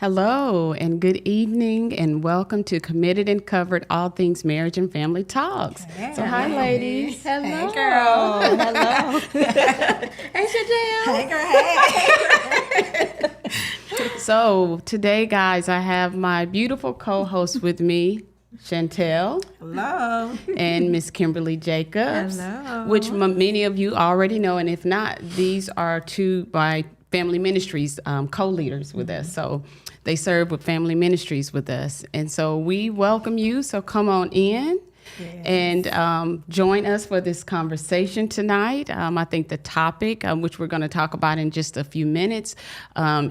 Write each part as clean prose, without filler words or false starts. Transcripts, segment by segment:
Hello and good evening and welcome to Committed and Covered All Things Marriage and Family Talks. Hey, so hi ladies. Hello. Hey girl. Hello. Hey Shadell. Hey girl. Hey. So today guys, I have my beautiful co-host with me, Chantel. Hello. And Miss Kimberly Jacobs. Hello. Which many of you already know, and if not, these are two by Family Ministries co-leaders with us. So they serve with Family Ministries with us. And so we welcome you. So come on in. Yes. And join us for this conversation tonight. I think the topic, which we're going to talk about in just a few minutes,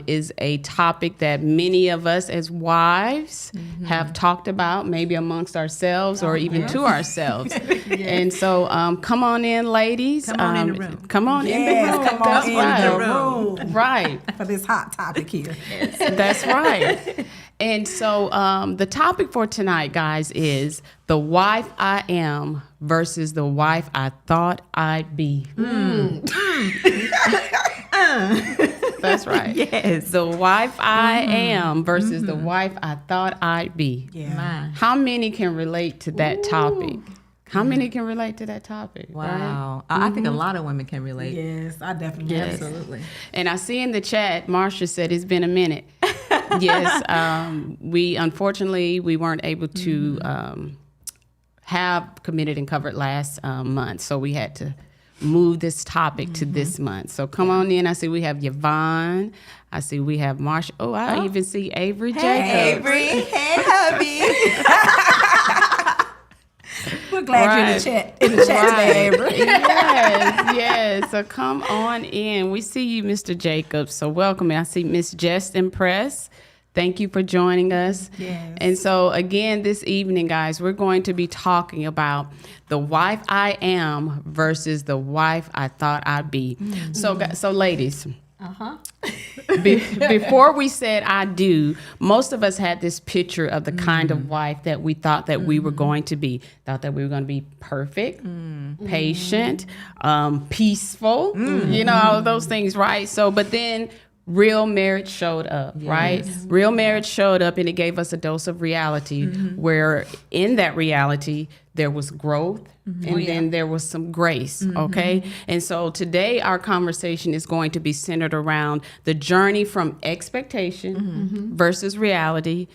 is a topic that many of us as wives have talked about, maybe amongst ourselves or even to ourselves. And so come on in, ladies. Come on in the room. Come on in the room. Come on That's in right. the room. Right. For this hot topic here. That's right. And so the topic for tonight, guys, is the wife I am versus the wife I thought I'd be. That's right. Yes. The wife I am versus the wife I thought I'd be. Yeah. How many can relate to that topic? How many can relate to that topic? Wow. I think a lot of women can relate. Yes, I definitely Yes. Absolutely. And I see in the chat, Marsha said it's been a minute. Yes, we unfortunately weren't able to have Committed and Covered last month, so we had to move this topic to this month. So come on in. I see we have Yvonne. I see we have Marsha. Oh, I even see Avery Jacobs. Avery. Hey, hubby. We're glad you're in the chat today, Avery. Yes. So come on in. We see you, Mr. Jacobs. So welcome. I see Miss Jess Impress. Thank you for joining us. Yes. And so again, this evening, guys, we're going to be talking about the wife I am versus the wife I thought I'd be. So ladies. Before we said I do, most of us had this picture of the kind of wife that we thought that we were going to be. Thought that we were going to be perfect, patient, peaceful, you know, all of those things, right? So, but then real marriage showed up, right? Real marriage showed up and it gave us a dose of reality where in that reality, there was growth and then there was some grace, okay? And so today our conversation is going to be centered around the journey from expectation versus reality,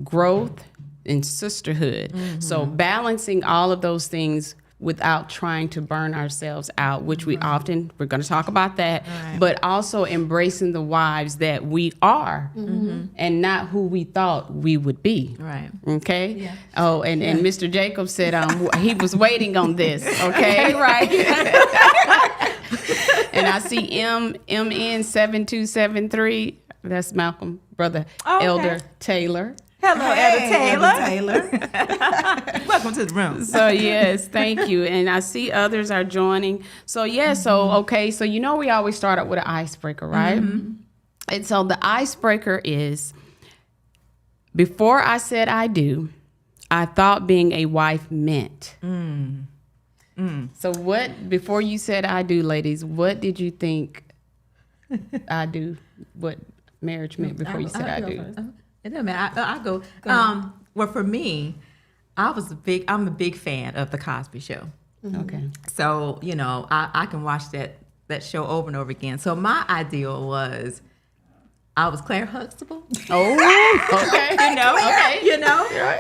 growth and sisterhood. So balancing all of those things without trying to burn ourselves out, which we're going to talk about that, but also embracing the wives that we are and not who we thought we would be. Right. Okay? Yeah. Oh, and Mr. Jacobs said he was waiting on this, okay? Right. And I see MN7273, that's Malcolm, brother Elder Taylor. Hello, Etta Taylor. Taylor. Welcome to the room. So yes, thank you. And I see others are joining. So yeah, so okay, so we always start out with an icebreaker, right? And so the icebreaker is, before I said I do, I thought being a wife meant. So before you said I do, ladies, what did you think I do? What marriage meant before you said I do? It doesn't matter. I'll go. Well, for me, I'm a big fan of the Cosby Show. Okay. So, I can watch that show over and over again. So my ideal was, I was Claire Huxtable. Oh, okay. Okay.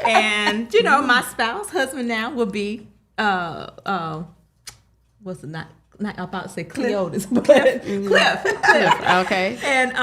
And my spouse, husband now, will be what's the not about to say Cleotis, but Cliff. Okay. And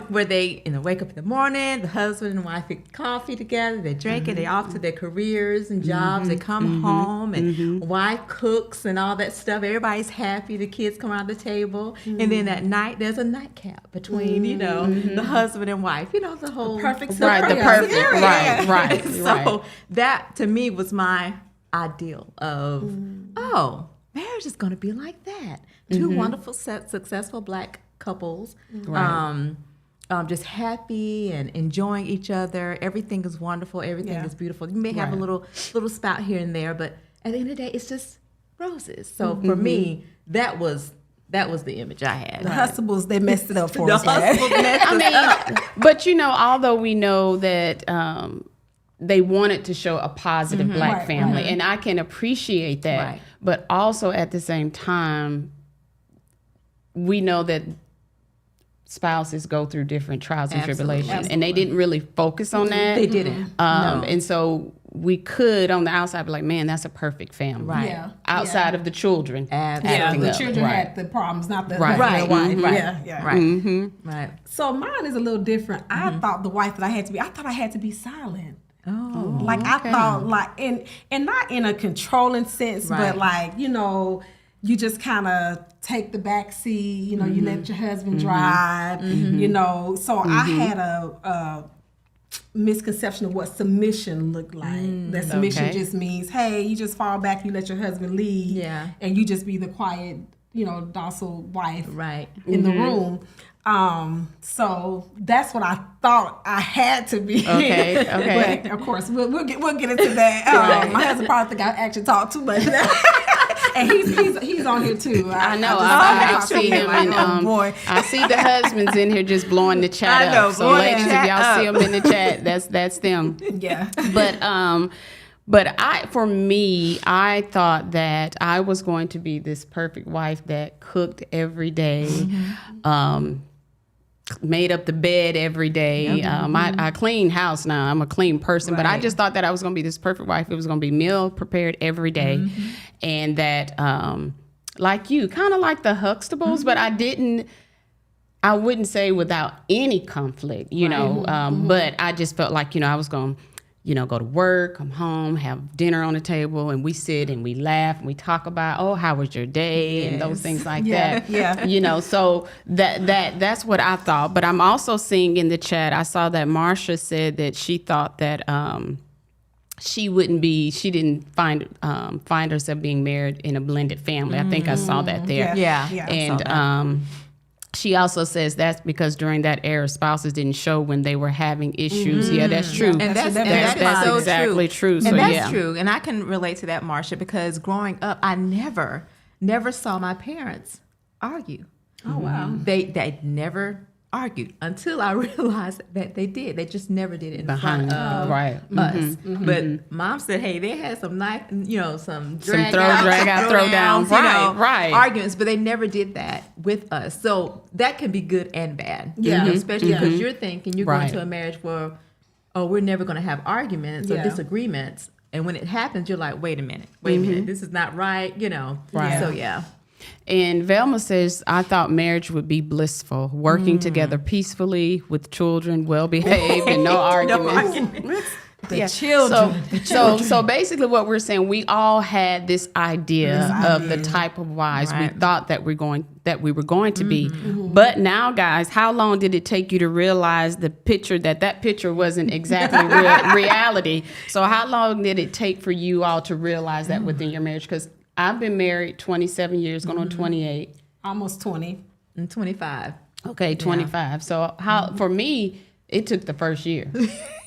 where they wake up in the morning, the husband and wife get coffee together, they drink it, they off to their careers and jobs, they come home and wife cooks and all that stuff. Everybody's happy, the kids come around the table, and then at night there's a nightcap between the husband and wife. The whole Perfect Right, the perfect, scenario. right. So that to me was my ideal of marriage is going to be like that. Two wonderful, successful Black couples, Right. just happy and enjoying each other. Everything is wonderful. Everything is beautiful. You may have a little spout here and there, but at the end of the day, it's just roses. So for me, that was the image I had. The Huxtables, they messed it up for The us. man. Huxtables messed us up. But although we know that they wanted to show a positive Black Right, family, and I can appreciate that. Right. But also at the same time, we know that spouses go through different trials and Absolutely. tribulations, and they didn't really focus on that. They didn't. No. And so we could, on the outside, be like, man, that's a perfect family. Right. Yeah. Outside of the children. Absolutely. Yeah, acting the up. children Right. had the problems, not the Right. husband and wife. Right. Yeah. Right. Right. So mine is a little different. I thought the wife that I thought I had to be silent. Oh. Like I thought, like and not in a controlling sense, but Right. like you just kind of take the back seat. You let your husband drive. So I had a misconception of what submission looked like. That submission Okay. just means, hey, you just fall back, you let your husband lead, Yeah. and you just be the quiet, docile wife Right. in the room. So that's what I thought I had to be. Okay. But of course, we'll get into that. My husband probably think I actually talk too much, and he's on here too. I know. I I see him, and boy. I see the husbands in here just blowing the chat I know, up. So blowing the ladies, if chat y'all see up. them in the chat, that's them. Yeah. But for me, I thought that I was going to be this perfect wife that cooked every day, made up the bed every day. I clean house now. I'm a clean person, but I Right. just thought that I was going to be this perfect wife. It was going to be meal prepared every day, and that like you, kind of like the Huxtables, but I wouldn't say without any conflict, but I just felt like, I was going to, go to work, come home, have dinner on the table, and we sit and we laugh and we talk about, oh, how was your day? And those things like that. Yeah. So that's what I thought. But I'm also seeing in the chat, I saw that Marsha said that she thought that she didn't find herself being married in a blended family. I think I saw that there. Yeah. And she also says that's because during that era, spouses didn't show when they were having issues. Yeah, that's true. And that's that's exactly true. So And that's yeah. true. And I can relate to that, Marsha, because growing up, I never saw my parents argue. Oh wow. They never argued until I realized that they did. They just never did it in Behind, front of right. us. But Mom said, hey, they had some some drag drag out, throw down. Right. arguments, but they never did that with us. So that can be good and bad. Yeah. Especially because you're thinking you're going Right. to a marriage where, we're never going to have arguments or Yeah. disagreements. And when it happens, you're like, wait a minute, this is not right, Right. So yeah. And Velma says, I thought marriage would be blissful, working together peacefully with children, well behaved, and no arguments. The children. So basically what we're saying, we all had this idea of the type of wives we thought that we were going to be. But now, guys, how long did it take you to realize that picture wasn't exactly reality? So how long did it take for you all to realize that within your marriage? Because I've been married 27 years, going on 28. Almost 20. And 25. Okay, 25. So for me, it took the first year.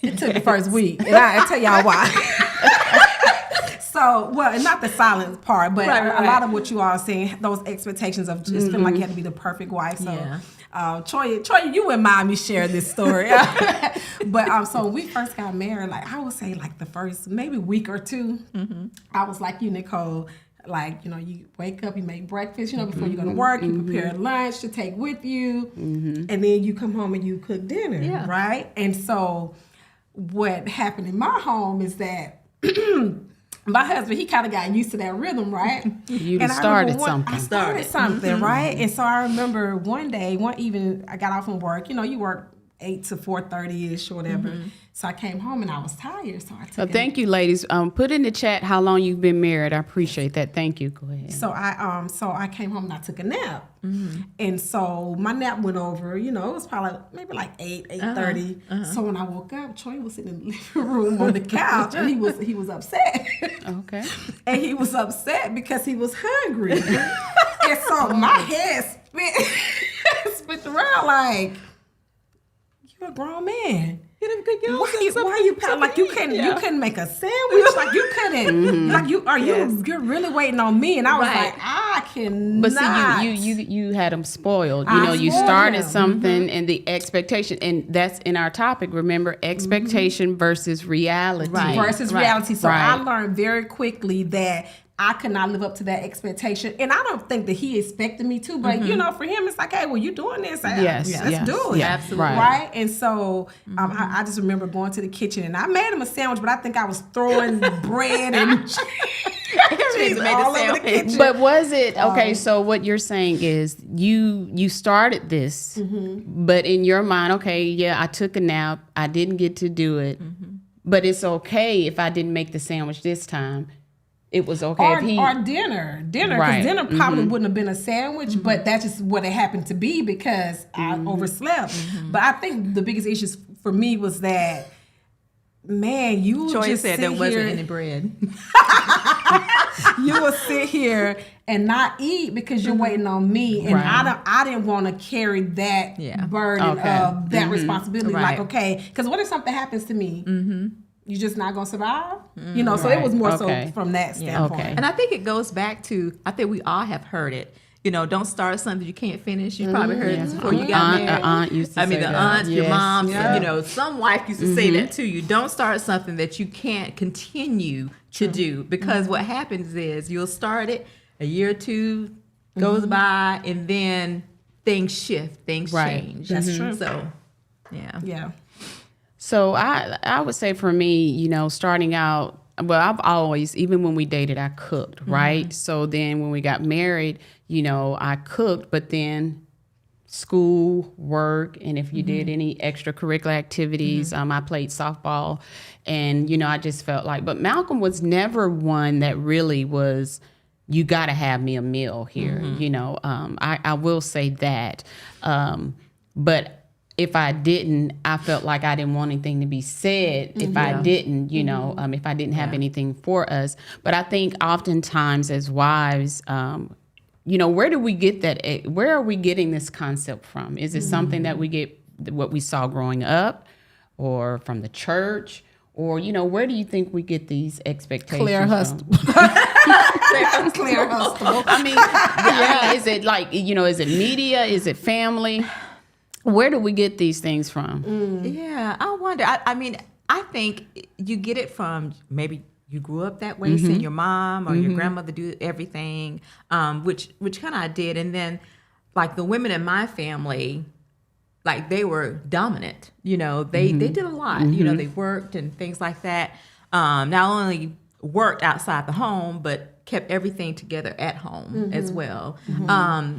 It took the first week. And I'll tell y'all why. So, well, and not the silent part, but a lot of what you all are saying, those expectations of just feeling like you had to be the perfect wife. So, Troy, you wouldn't mind me sharing this story. But so when we first got married, like I would say like the first maybe week or two, I was like you, Nicole. Like, you wake up, you make breakfast, before you go to work, you prepare lunch to take with you, and then you come home and you cook dinner, right? And so what happened in my home is that my husband, he kind of got used to that rhythm, right? I started something, right? And so I remember one evening, I got off from work. You work 8 to 4:30ish or whatever. So I came home and I was tired. So I took thank you, ladies. Put in the chat how long you've been married. I appreciate that. Thank you. Go ahead. So I came home and I took a nap. And so my nap went over, it was probably maybe like 8:30. So when I woke up, Troy was sitting in the living room on the couch and he was upset. Okay. And he was upset because he was hungry. And so my head spit around like, you're a grown man. Why you like you couldn't make a sandwich, like you couldn't like you're really waiting on me, and I was like, I cannot. But see, you had them spoiled. You started something and the expectation, and that's in our topic. Remember, expectation versus reality. Reality. So I learned very quickly that I could not live up to that expectation. And I don't think that he expected me to, but for him, it's like, hey, well, you doing this. Let's do it. Yeah, absolutely. Right. And so I just remember going to the kitchen and I made him a sandwich, but I think I was throwing bread and cheese all over the kitchen. But was it, okay, so what you're saying is you started this, but in your mind, okay, I took a nap. I didn't get to do it, but it's okay if I didn't make the sandwich this time. It was okay or dinner, because dinner probably wouldn't have been a sandwich, but that's just what it happened to be because I overslept. But I think the biggest issue for me was that, man, you Joy just said sit there wasn't here, any bread. you will sit here and not eat because you're waiting on me, and I didn't want to carry that burden of that responsibility. Like, okay, because what if something happens to me? You just not gonna survive, So it was more so from that standpoint. And I think it goes back to, I think we all have heard it. Don't start something you can't finish. You probably heard this before you got married. Aunt used to say the that. aunts, your moms, Yeah. some wife used to say that to you. Don't start something that you can't continue to do, because what happens is you'll start it, a year or two goes by, and then things shift, things change. That's true. So, yeah. So I would say for me, starting out, well, I've always, even when we dated, I cooked, right? So then when we got married, I cooked, but then school, work, and if you did any extracurricular activities, I played softball, and, I just felt like, but Malcolm was never one that really was, you got to have me a meal here, I will say that. But if I didn't, I felt like I didn't want anything to be said if I didn't, if I didn't have anything for us. But I think oftentimes as wives, where do we get that? Where are we getting this concept from? Is it something that we get, what we saw growing up, or from the church? Or, where do you think we get these expectations Claire from? Claire Hustle. I mean, is it like, is it media? Is it family? Where do we get these things from? Yeah, I wonder. I think you get it from, maybe you grew up that way, seeing your mom or your grandmother do everything, which kind of I did. And then, like, the women in my family, like, they were dominant. They did a lot. They worked and things like that. Not only worked outside the home, but kept everything together at home as well.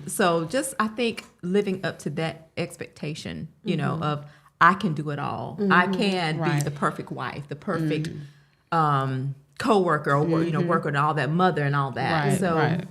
So just, I think, living up to that expectation, of I can do it all. I can be the perfect wife, the perfect co-worker, or worker, and all that, mother and all that. Right, So right.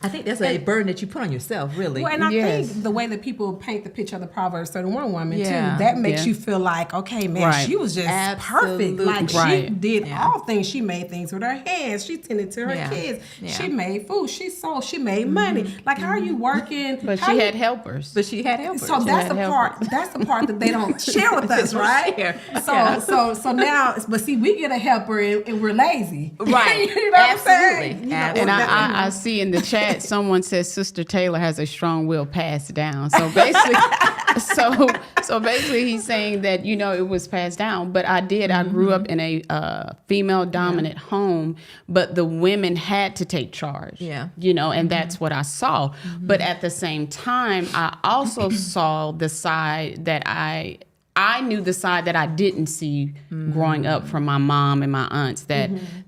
I think that's a burden that you put on yourself, really. Well, and I Yes. think the way that people paint the picture of the Proverbs 31 woman Yeah. too, that makes Yeah. you feel like, okay, man, Right. she was just Absolutely. perfect. Like she Right. did Yeah. all things. She made things with her hands. She tended to her Yeah. kids. Yeah. She made food. She sold. She made money. Like, how are you working? But How she you- had helpers. But she had helpers. So that's had the helpers. part. That's the part that they don't share with us, Don't right? share. So, Yeah. so now, but see, we get a helper and we're lazy, Right. you know what I'm saying? Absolutely. You know, And Absolutely. I see in the chat someone says Sister Taylor has a strong will passed down. So basically, so basically he's saying that it was passed down. But I grew up in a female dominant home, but the women had to take charge. Yeah. And that's what I saw. But at the same time, I also saw the side that I knew the side that I didn't see growing up from my mom and my aunts,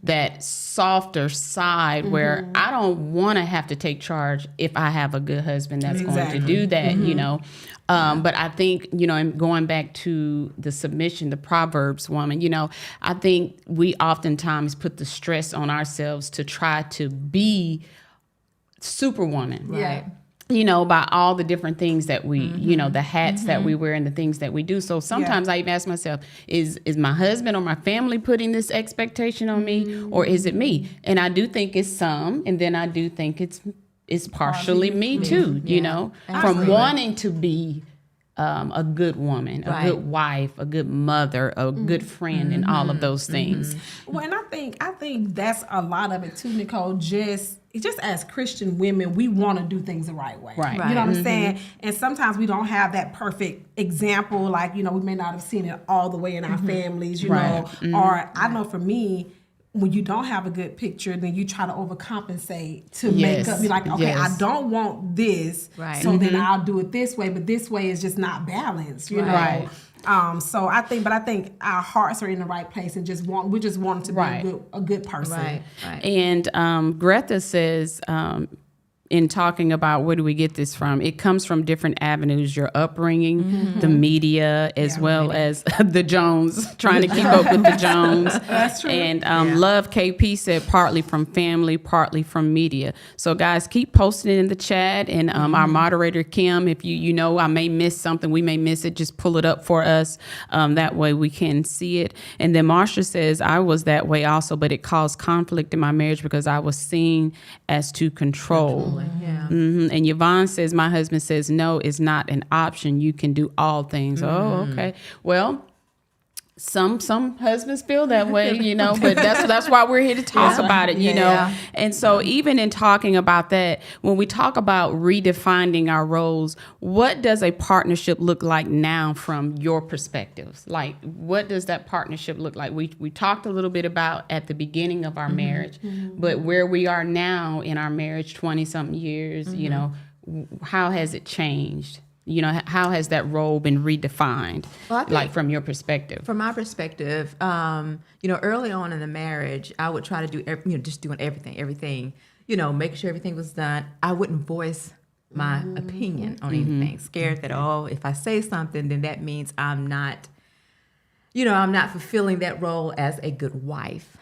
that softer side where I don't want to have to take charge if I have a good husband that's going to do that, But I think, and going back to the submission, the Proverbs woman, I think we oftentimes put the stress on ourselves to try to be superwoman. Right. By all the different things that we, the hats that we wear and the things that we do. So sometimes I even ask myself, is my husband or my family putting this expectation on me, or is it me? And I do think it's some, and then I do think it's partially me too, from Absolutely. wanting to be a good woman, a Right. good wife, a good mother, a good friend, and all of those things. Well, and I think that's a lot of it too, Nicole. Just as Christian women, we want to do things the right way. Right. You know what I'm saying? And sometimes we don't have that perfect example. Like, we may not have seen it all the way in our families, Right. Or I know for me, when you don't have a good picture, then you try to overcompensate to Yes. make up. You're like, okay, Yes. I don't want this, Right. so then I'll do it this way. But this way is just not balanced, you know. Right. So I think our hearts are in the right place and we just want to be Right. a good person. Right. Right. And Greta says, in talking about where do we get this from, it comes from different avenues: your upbringing, the media, as well as the Jones, trying to keep up with the Jones. That's true. And Love KP said partly from family, partly from media. So guys, keep posting it in the chat. And our moderator Kim, if I may miss something, we may miss it, just pull it up for us. That way we can see it. And then Marsha says, I was that way also, but it caused conflict in my marriage because I was seen as to control. Yeah. And Yvonne says, my husband says, no, it's not an option. You can do all things. Oh, okay. Well, some husbands feel that way, but that's why we're here to talk about it, Yeah. And so even in talking about that, when we talk about redefining our roles, what does a partnership look like now from your perspectives? Like, what does that partnership look like? We talked a little bit about at the beginning of our marriage, but where we are now in our marriage, 20-something years, how has it changed? How has that role been redefined, Well, I think- like from your perspective? From my perspective, early on in the marriage, I would try to do, just doing everything, making sure everything was done. I wouldn't voice my opinion on anything, scared that, if I say something, then that means I'm not fulfilling that role as a good wife.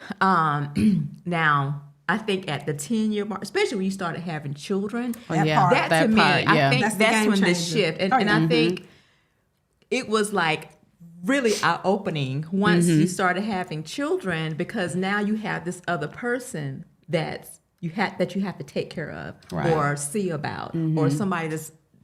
Now, I think at the 10-year mark, especially when you started having children, That yeah, part. that that to me, part, yeah. I think That's the that's game when the changer. shift. And, Oh, and yeah. I think it was like really eye-opening once you started having children, because now you have this other person that you have to take care of Right. or see about, or somebody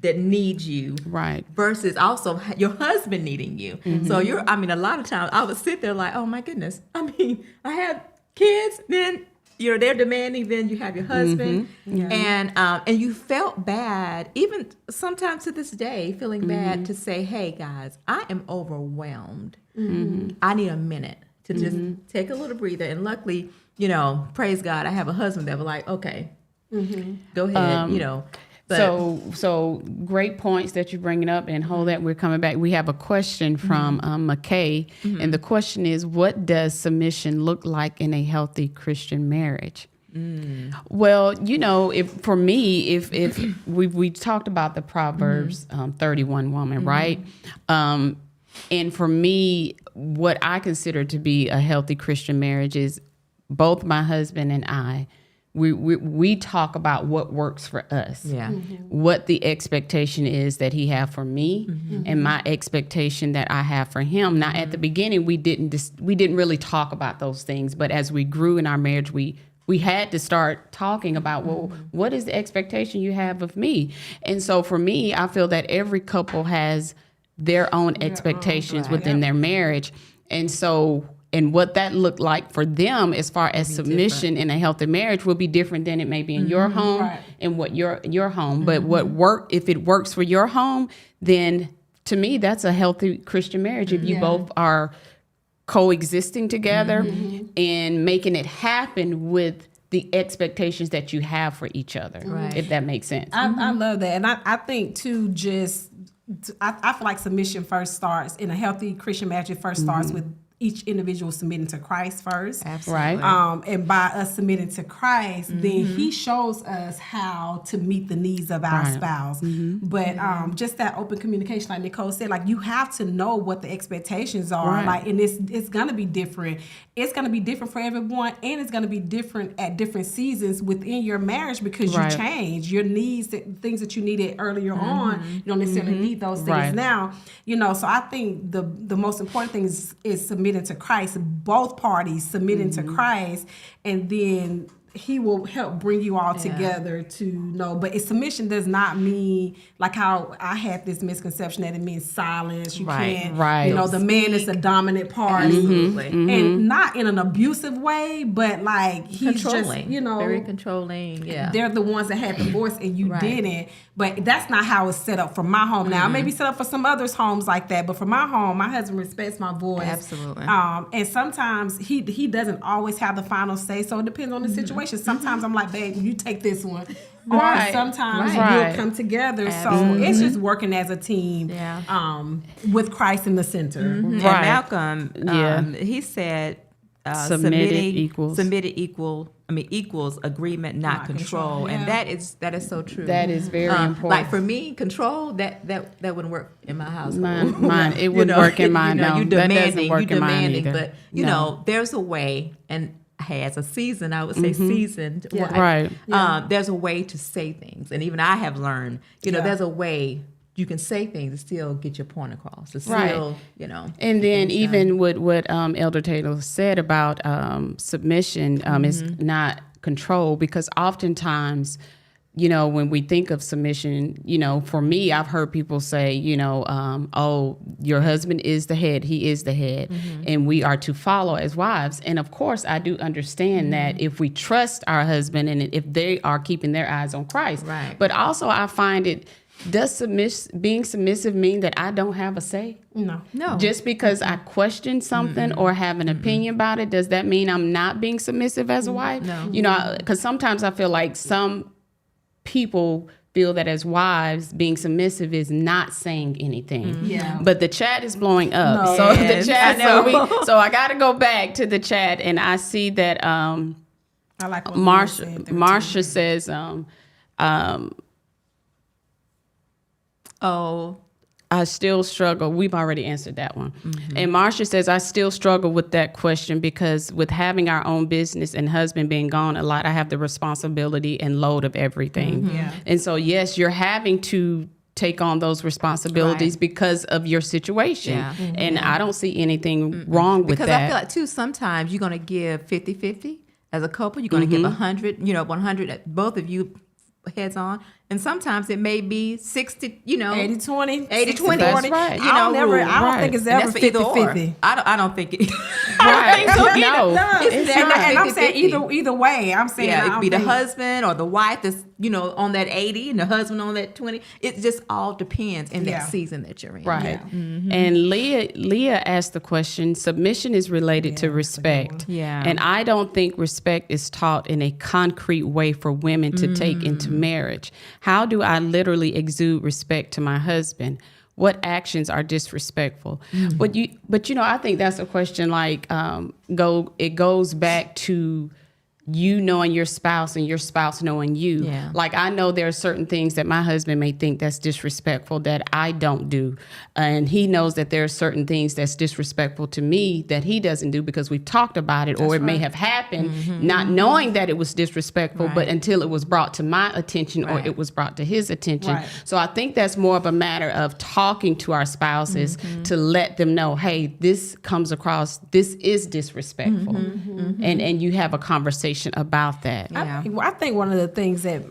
that needs you, Right. versus also your husband needing you. So a lot of times I would sit there like, oh my goodness, I have kids, then they're demanding, then you have your husband, and you felt bad, even sometimes to this day, feeling bad to say, hey guys, I am overwhelmed. I need a minute to just take a little breather. And luckily, praise God, I have a husband that was like, okay, go ahead, But, So great points that you're bringing up, and hold that, we're coming back. We have a question from McKay, and the question is, what does submission look like in a healthy Christian marriage? Well, if we talked about the Proverbs 31 woman, right? And for me, what I consider to be a healthy Christian marriage is both my husband and I, we talk about what works for us. Yeah. What the expectation is that he have for me and my expectation that I have for him. Now, at the beginning, we didn't really talk about those things. But as we grew in our marriage, we had to start talking about, well, what is the expectation you have of me? And so for me, I feel that every couple has their own expectations within their marriage. And so, and what that looked like for them as far as submission in a healthy marriage will be different than it may be in your home and what your home. But if it works for your home, then to me, that's a healthy Christian marriage. If you both are coexisting together and making it happen with the expectations that you have for each other, if that makes sense. I love that. And I think too, I feel like submission first starts in a healthy Christian marriage. It first starts with each individual submitting to Christ first. Absolutely. Right. And by us submitting to Christ, then he shows us how to meet the needs of our spouse. But just that open communication, like Nicole said, like you have to know what the expectations are. Like, and it's gonna be different. It's gonna be different for everyone, and it's gonna be different at different seasons within your marriage because you change. Your needs, things that you needed earlier on, you don't necessarily need those things now. You know, so I think the most important thing is submitting to Christ, both parties submitting to Christ, and then he will help bring you all together to know. But submission does not mean like how I had this misconception that it means silence. You can't, you know, the man is the dominant party, and not in an abusive way, but like he's just, you know, very controlling. Yeah, they're the ones that had the voice and you didn't. But that's not how it's set up for my home. Now, it may be set up for some others' homes like that, but for my home, my husband respects my voice. Absolutely. And sometimes he doesn't always have the final say, so it depends on the situation. Sometimes I'm like, babe, you take this one. Or sometimes we'll come together. So it's just working as a team with Christ in the center. And Malcolm, he said, submitting equals agreement, not control. And that is so true. That is very important. Like for me, control that wouldn't work in my household. Mine it wouldn't work in mine. No, that doesn't work in mine either. But you know, there's a way, and has a season, I would say seasoned. There's a way to say things, and even I have learned, you know, there's a way you can say things and still get your point across. To still, you know. And then even what Elder Taylor said about submission is not control, because oftentimes, you know, when we think of submission, you know, for me, I've heard people say, you know, oh, your husband is the head, he is the head, and we are to follow as wives. And of course, I do understand that if we trust our husband and if they are keeping their eyes on Christ. But also I find does being submissive mean that I don't have a say? No. Just because I question something or have an opinion about it, does that mean I'm not being submissive as a wife? No. You know, because sometimes I feel like some people feel that as wives, being submissive is not saying anything. But the chat is blowing up. So the chat. So I got to go back to the chat, and I see that I like what Marsha says. I still struggle. We've already answered that one. And Marsha says, I still struggle with that question because with having our own business and husband being gone a lot, I have the responsibility and load of everything. And so, yes, you're having to take on those responsibilities because of your situation. And I don't see anything wrong with that. Because I feel like, too, sometimes you're going to give 50-50 as a couple. You're going to give 100, 100, both of you heads on. And sometimes it may be 60, 80-20. 80-20. That's right. I don't think it's ever 50-50. I don't think it. Right. No. And I'm saying either way. I'm saying it could be the husband or the wife that's, on that 80 and the husband on that 20. It just all depends in that season that you're in. Right. And Leah asked the question, submission is related to respect. And I don't think respect is taught in a concrete way for women to take into marriage. How do I literally exude respect to my husband? What actions are disrespectful? But I think that's a question like it goes back to you knowing your spouse and your spouse knowing you. Yeah. Like, I know there are certain things that my husband may think that's disrespectful that I don't do. And he knows that there are certain things that's disrespectful to me that he doesn't do because we've talked about it, or it may have happened not knowing that it was disrespectful, but until it was brought to my attention or it was brought to his attention. Right. So I think that's more of a matter of talking to our spouses to let them know, hey, this comes across, this is disrespectful. And you have a conversation about that. I think one of the things that,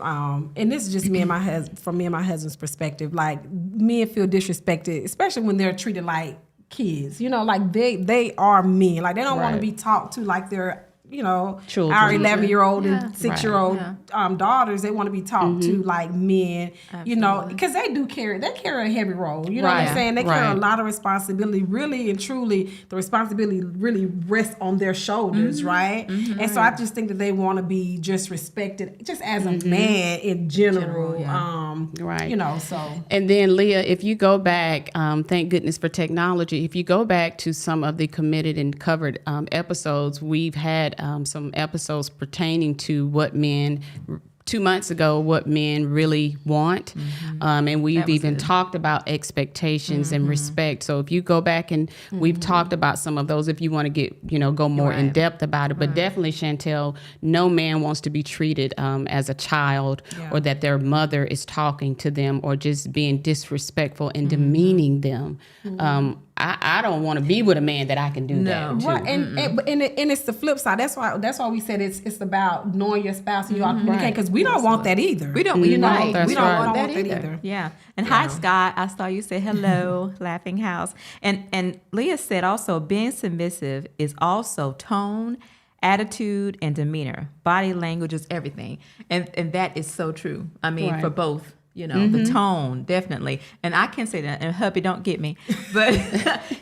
and this is just me and my husband, from me and my husband's perspective, like men feel disrespected, especially when they're treated like kids. You know, like they are men. Like they don't want to be talked to like they're, you know, Children. our 11-year-old and 6-year-old Right. daughters. They want to be talked to like men. Absolutely. You know, because they carry a heavy role. You know what I'm saying? They carry a lot of responsibility. Really and truly, the responsibility really rests on their shoulders, right? And so I just think that they want to be just respected, just as a man in general. Right. You know, so. And then, Leah, if you go back, thank goodness for technology, if you go back to some of the committed and covered episodes, we've had some episodes pertaining to what men 2 months ago, what men really want. And we've even talked about expectations and respect. So if you go back and we've talked about some of those, if you want to get, go more in depth about it, but definitely, Chantel, no man wants to be treated as a child or that their mother is talking to them or just being disrespectful and demeaning them. I don't want to be with a man that I can do that to. Right, and it's the flip side. That's why we said it's about knowing your spouse and you all communicate, because we don't want that either. We don't. We We don't don't want want that that either. Yeah. And hi, Scott. I saw you say hello, laughing house. And Leah said also, being submissive is also tone, attitude, and demeanor. Body language is everything, and that is so true. I mean, for both. The tone, definitely. And I can say that, and hubby, don't get me. But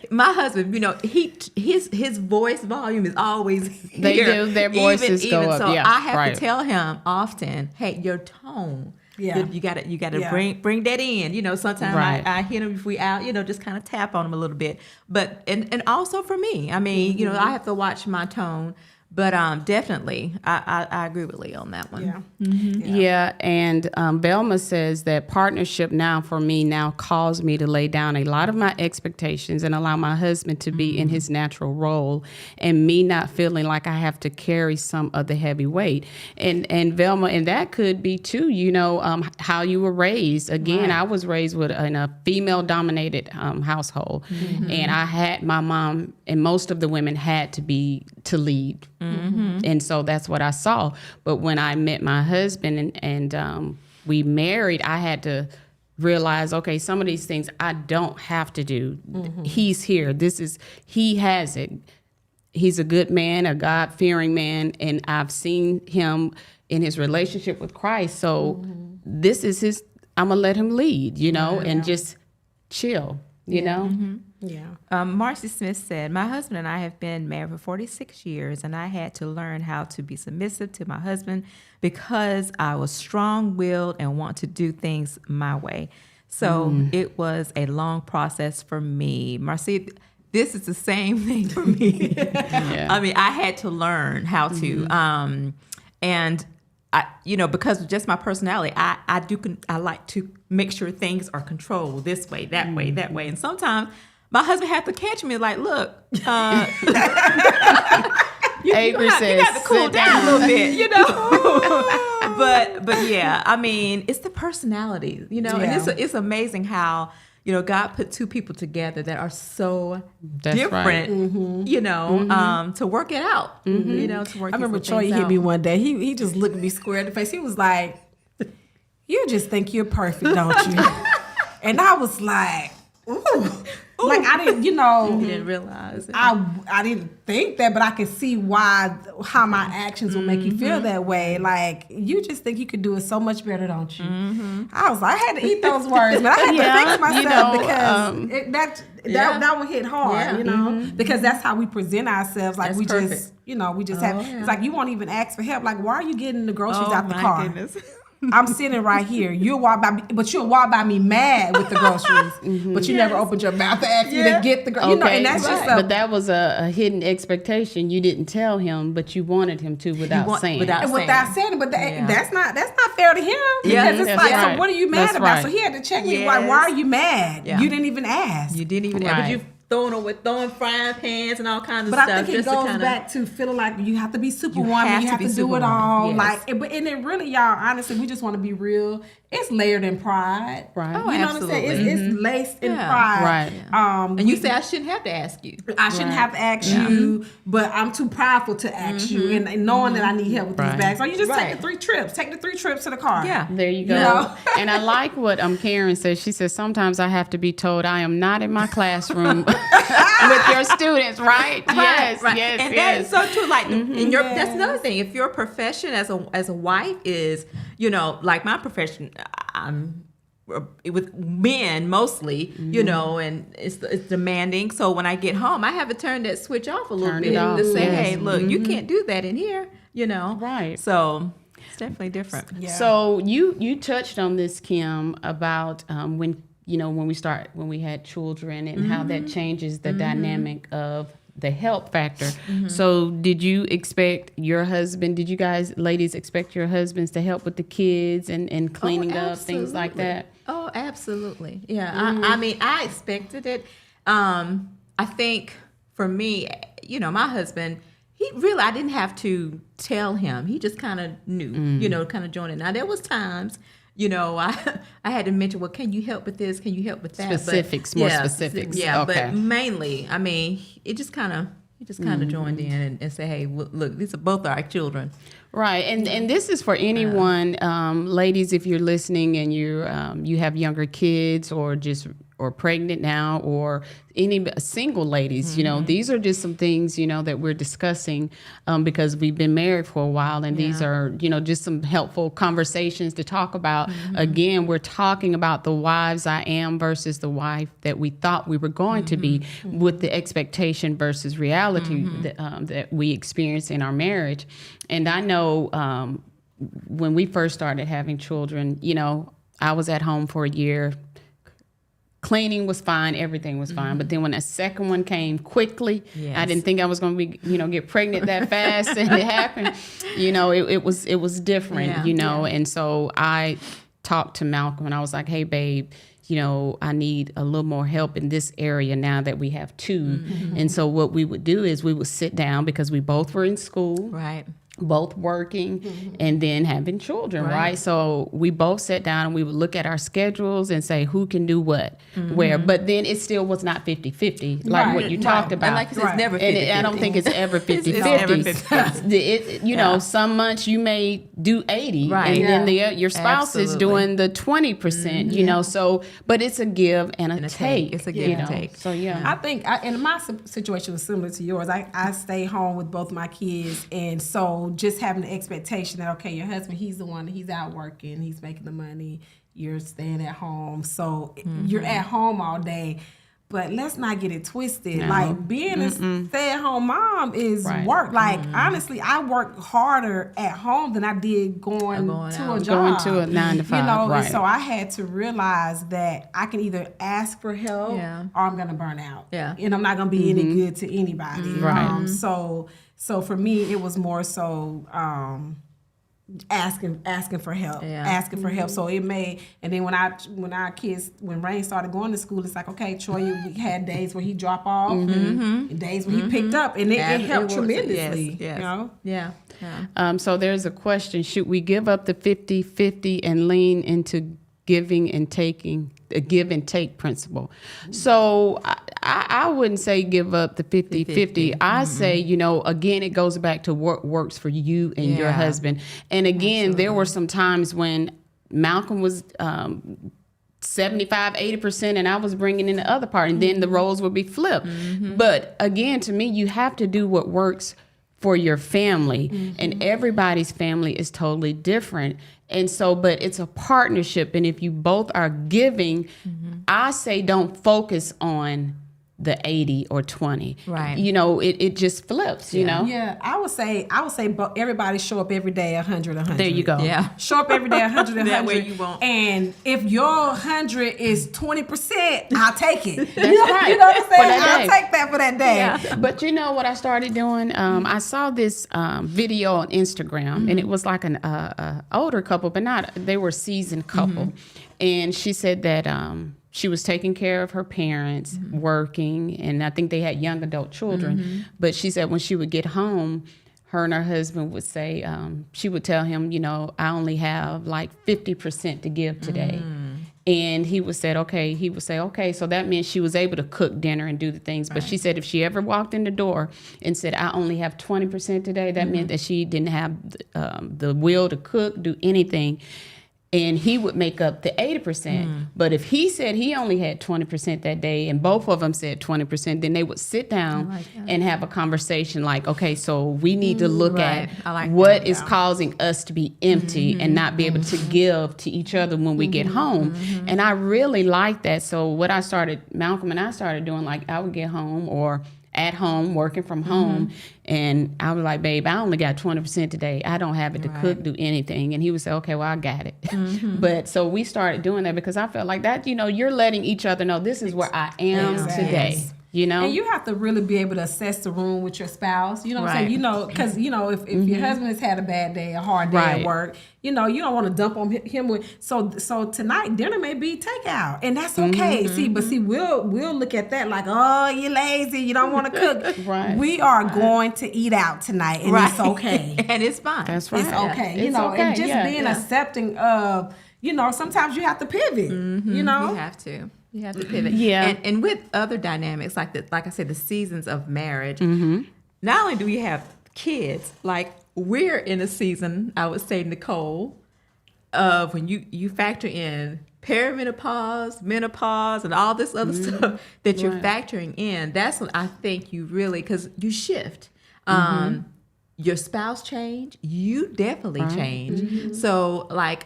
my husband, his voice volume is always here. They do. Their voices go up. So Yeah, I have to tell him often, hey, your tone. Yeah. You gotta bring that in. Sometimes I hit him if we out, just kind of tap on him a little bit. But and also for me, I mean, I have to watch my tone. But definitely, I agree with Leah on that one. Yeah, and Velma says that partnership now for me calls me to lay down a lot of my expectations and allow my husband to be in his natural role, and me not feeling like I have to carry some of the heavy weight. And Velma, and that could be too, how you were raised. Again, I was raised in a female-dominated household, and I had my mom, and most of the women had to lead. And so that's what I saw. But when I met my husband and we married, I had to realize, okay, some of these things I don't have to do. He's here. He has it. He's a good man, a God-fearing man, and I've seen him in his relationship with Christ. So this is I'm going to let him lead, and just chill, Yeah. Marcy Smith said, my husband and I have been married for 46 years, and I had to learn how to be submissive to my husband because I was strong-willed and want to do things my way. So it was a long process for me. Marcy, this is the same thing for me. I mean, I had to learn how to, and I, because of just my personality, I like to make sure things are controlled this way, that way, that way. And sometimes my husband had to catch me like, look, you got to cool down a little bit, but yeah, I mean, it's the personality, and it's amazing how, God put two people together that are so different, to work it out, to work. I remember Troy hit me one day. He just looked me square in the face. He was like, "You just think you're perfect, don't you?" And I was like, "Ooh." Like I didn't, You didn't realize it. I didn't think that, but I could see how my actions will make you feel that way. Like you just think you could do it so much better, don't you? I was like, I had to eat those words, but I had to fix myself because that one hit hard, because that's how we present ourselves. Like we perfect. just, we just have. It's like you won't even ask for help. Like, why are you getting the groceries out the car? Goodness. I'm sitting right here. You'll walk by me, but you'll walk by me mad with the groceries, but you never opened your mouth to ask me to get the groceries. You know, and that's just but that was a hidden expectation. You didn't tell him, but you wanted him to without saying. Without saying it, but that's not fair to him. Yeah, because it's that's like, right. so what are you mad That's about? right. So he had to check me. Yes. Why are you mad? Yeah. You didn't even ask. You didn't even. Right. But you throwing frying pans and all kinds of But stuff. I think it just to goes kinda, back to feeling like you have to be superwoman. have You to have be to do it superwoman. all. Yes. Like, and it really, y'all, honestly, we just want to be real. It's layered in pride. Right. Oh, You know what I'm saying? absolutely. It's laced in Yeah. pride. Right. and you say I shouldn't have to ask you. I shouldn't have to ask you, but I'm too prideful to ask you, and knowing that I need help with these Right. bags. So you just Right. take the 3 trips. Take the 3 trips to the car. Yeah. There you go. know? And I like what Karen says. She says, sometimes I have to be told I am not in my classroom with your students, right? Yes, right. yes, And yes. that's so true. Like, in your, that's Yes. another thing. If your profession as a wife is, like my profession, I'm with men mostly, and it's demanding. So when I get home, I have to turn that switch off a little Turn bit it off, to say, yes. hey, look, you can't do that in here, Right. So it's definitely different. Yeah. So you touched on this, Kim, about when we had children and how that changes the dynamic of the help factor. So did you guys, ladies, expect your husbands to help with the kids and cleaning up, things like absolutely. that? Oh, absolutely. Yeah. I mean, I expected it. I think for me, my husband, I didn't have to tell him. He just kind of knew, kind of joined in. Now, there was times, I had to mention, well, can you help with this? Can you help with that? More specifics. Yeah, Okay. but mainly, I mean, he just kind of joined in and said, hey, look, these are both our children. Right, and this is for anyone, ladies, if you're listening and you have younger kids or pregnant now, or any single ladies, these are just some things that we're discussing because we've been married for a while, and these are just some helpful conversations to talk about. Again, we're talking about the wives I am versus the wife that we thought we were going to be, with the expectation versus reality that we experience in our marriage. And I know when we first started having children, I was at home for a year. Cleaning was fine, everything was fine. But then when that second one came quickly, Yes. I didn't think I was going to be, get pregnant that fast, and it happened. It was different, Yeah. And so I talked to Malcolm, and I was like, "Hey, babe, I need a little more help in this area now that we have 2." And so what we would do is we would sit down, because we both were in school. Right. Both working and then having children, right? So we both sat down and we would look at our schedules and say who can do what, where. But then it still was not 50-50, like what you talked about. And like you said, it's never 50-50. And I don't think it's ever 50-50. It's never 50-50. Some months you may do 80, Right. and then your spouse is Absolutely. doing the 20%, so, but it's a give and a take. It's a give and take. So, yeah. I think, and my situation was similar to yours. I stay home with both my kids, and so just having the expectation that, okay, your husband, he's the one, he's out working, he's making the money, you're staying at home, so you're at home all day. But let's not get it twisted. No. Like, being a stay-at-home mom is Right. work. Like, honestly, I work harder at home than I did going to a out. job. Going to a 9 to 5, and right. so I had to realize that I can either ask for help or I'm going to burn out. Yeah. And I'm not going to be any good to anybody. Right. So for me, it was more so asking for help, asking for help. So it made, and then when Rain started going to school, it's like, okay, Troy, we had days where he dropped off, and days where he picked up, and it helped tremendously. Yes. Yeah. So there's a question: should we give up the 50-50 and lean into giving and taking, a give and take principle? So I wouldn't say give up the 50-50. I say, again, it goes back to what works for you and your husband. And again, there were some times when Malcolm was 75-80% and I was bringing in the other part, and then the roles would be flipped. But again, to me, you have to do what works for your family, and everybody's family is totally different. And so, but it's a partnership. And if you both are giving, I say don't focus on the 80 or 20. Right. You know, it just flips, you know? Yeah, I would say everybody show up every day 100. There you go. Yeah. Show up every day 100. That way you won't. And if your 100 is 20%, I'll take it. That's right. You know what I'm For saying? that I'll day. take that for that day. Yeah. But you know what I started doing? I saw this video on Instagram, and it was like an older couple, but they were a seasoned couple. And she said that she was taking care of her parents, working, and I think they had young adult children. But she said when she would get home, her and her husband would say, she would tell him, you know, I only have like 50% to give today. And he would say, okay. So that meant she was able to cook dinner and do the things. But she said if she ever walked in the door and said, I only have 20% today, that meant that she didn't have the will to cook, do anything. And he would make up the 80%. But if he said he only had 20% that day and both of them said 20%, then they would sit down and have a conversation like, okay, so we need to look at what is causing us to be empty and not be able to give to each other when we get home. And I really like that. So what Malcolm and I started doing, like I would get home or at home, working from home, and I was like, babe, I only got 20% today. I don't have it to cook, do anything. And he would say, okay, well, I got it. But so we started doing that because I felt like that, you know, you're letting each other know this is where I am today. You know, and you have to really be able to assess the room with your spouse. You know what I'm saying? You know, because you know if your husband has had a bad day, a hard day at work, you know, you don't want to dump on him with. So tonight dinner may be takeout, and that's okay. See, we'll look at that like, oh, you're lazy, you don't want to cook. We are going to eat out tonight, and it's okay, and it's fine. That's right. It's okay. Yeah. You know, okay. and just being accepting of, you know, sometimes you have to pivot. You know, You have to. You have to pivot. Yeah. And with other dynamics, like I said, the seasons of marriage, not only do we have kids, like we're in a season, I would say, Nicole, of when you factor in perimenopause, menopause, and all this other stuff that you're factoring in. That's when I think you really, because you shift. Your spouse change, you definitely change. So like,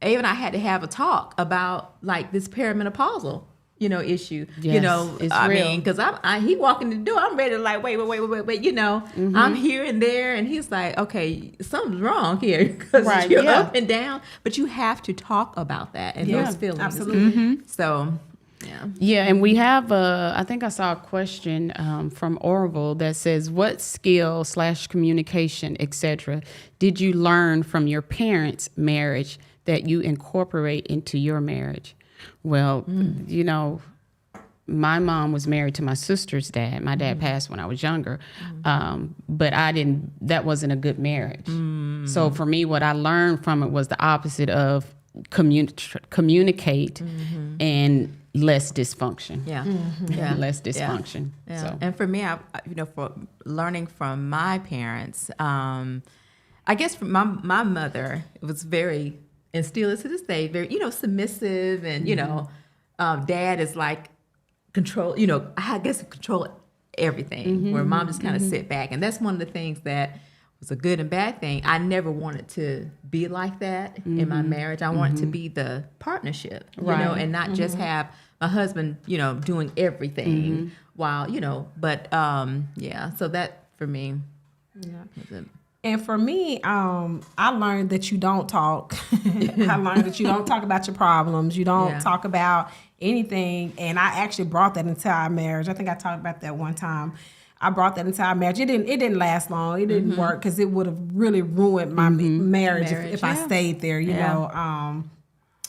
Ava and I had to have a talk about like this perimenopausal, you know, issue. Yes, you know, it's I real. mean, because he walk in the door, I'm ready to like wait. You know, I'm here and there, and he's like, okay, something's wrong here because you're up and down. But you have to talk about that and those feelings. absolutely. So. Yeah, and we have I think I saw a question from Orville that says, what skill / communication, etc., did you learn from your parents' marriage that you incorporate into your marriage? Well, you know, my mom was married to my sister's dad. My dad passed when I was younger, but that wasn't a good marriage. So for me, what I learned from it was the opposite of communicate and less dysfunction. Less dysfunction. Yeah. So. And for me, for learning from my parents, I guess from my mother, it was very, and still is to this day, very, submissive, and, dad is like control, I guess control everything, where mom just kind of sit back. And that's one of the things that was a good and bad thing. I never wanted to be like that in my marriage. I wanted to be the partnership, and not just have my husband, doing everything while, but so that for me. Yeah. And for me, I learned that you don't talk. I learned that you don't talk about your problems. You don't talk about anything. And I actually brought that into our marriage. I think I talked about that one time. I brought that into our marriage. It didn't last long. It didn't work because it would have really ruined my marriage if I stayed there. You know.